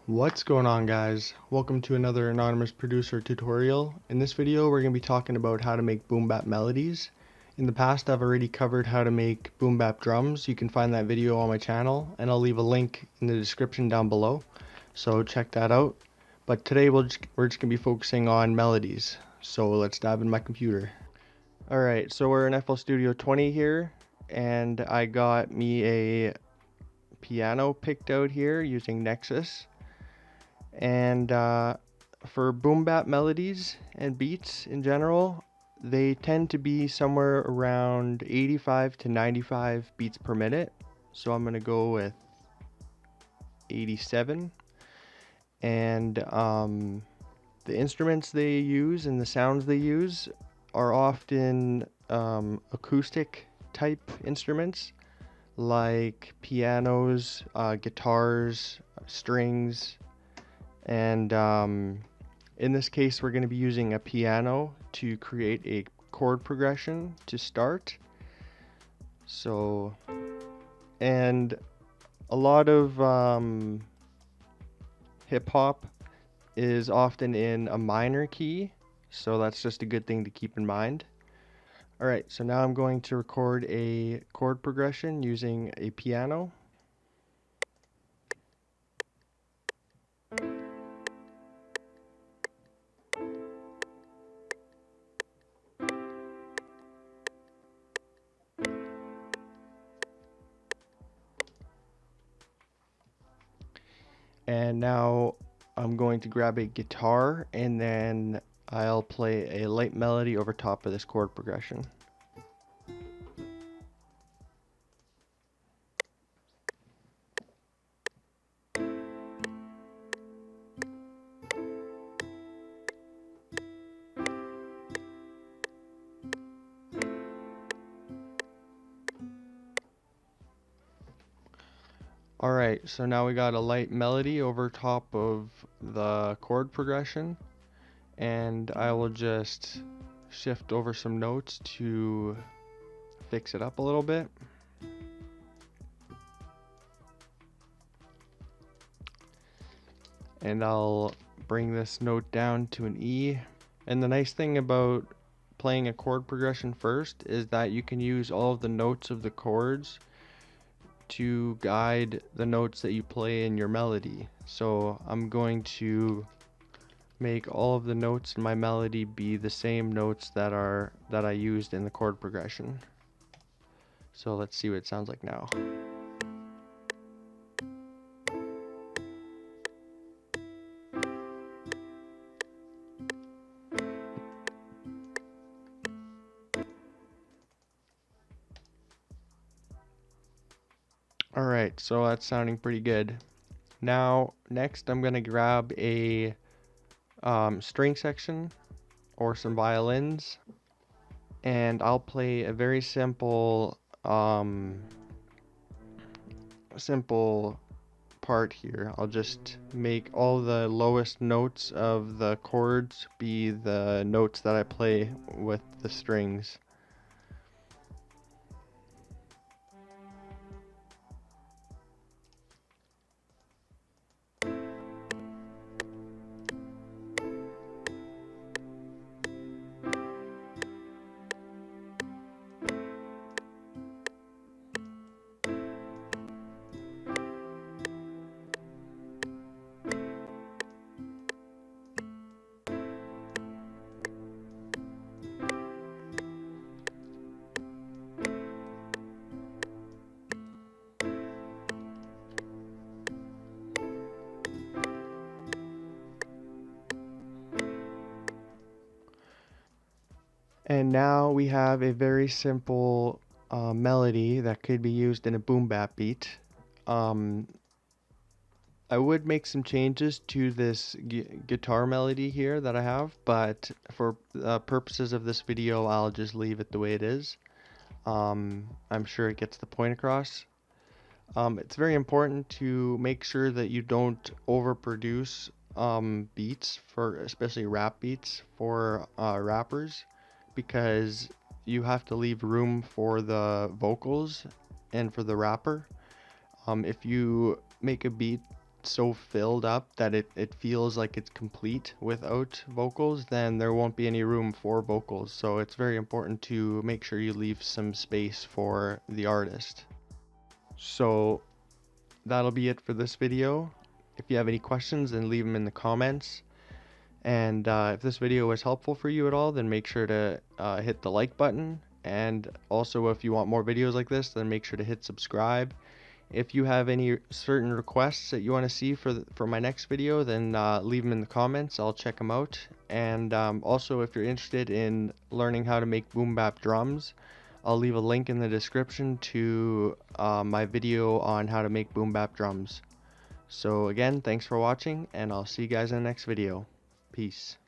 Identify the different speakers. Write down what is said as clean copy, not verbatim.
Speaker 1: What's going on, guys? Welcome to another anonymous producer tutorial. In this video we're going to be talking about how to make boom bap melodies. In the past I've already covered how to make boom bap drums. You can find that video on my channel and I'll leave a link in the description down below, so check that out. But today we're just going to be focusing on melodies, so let's dive in my computer. Alright, so we're in FL Studio 20 here, and I got me a piano picked out here using Nexus. And for boom bap melodies and beats in general, they tend to be somewhere around 85 to 95 beats per minute. So I'm going to go with 87. And the instruments they use and the sounds they use are often acoustic type instruments like pianos, guitars, strings. And in this case we're going to be using a piano to create a chord progression to start. So, and a lot of hip-hop is often in a minor key, so that's just a good thing to keep in mind. Alright, so now I'm going to record a chord progression using a piano. And now I'm going to grab a guitar and then I'll play a light melody over top of this chord progression. Alright, so now we got a light melody over top of the chord progression, and I will just shift over some notes to fix it up a little bit. And I'll bring this note down to an E. And the nice thing about playing a chord progression first is that you can use all of the notes of the chords to guide the notes that you play in your melody. So I'm going to make all of the notes in my melody be the same notes that I used in the chord progression. So let's see what it sounds like now. Alright, so that's sounding pretty good. Now, next I'm going to grab a string section or some violins, and I'll play a very simple part here. I'll just make all the lowest notes of the chords be the notes that I play with the strings. And now we have a very simple melody that could be used in a boom bap beat. I would make some changes to this guitar melody here that I have, but for purposes of this video I'll just leave it the way it is. I'm sure it gets the point across. It's very important to make sure that you don't overproduce beats, for especially rap beats for rappers, because you have to leave room for the vocals and for the rapper. If you make a beat so filled up that it feels like it's complete without vocals, then there won't be any room for vocals. So it's very important to make sure you leave some space for the artist. So that'll be it for this video. If you have any questions, then leave them in the comments. And if this video was helpful for you at all, then make sure to hit the like button. And also, if you want more videos like this, then make sure to hit subscribe. If you have any certain requests that you want to see for my next video, then leave them in the comments. I'll check them out. And also, if you're interested in learning how to make boom bap drums, I'll leave a link in the description to my video on how to make boom bap drums. So again, thanks for watching, and I'll see you guys in the next video. Peace.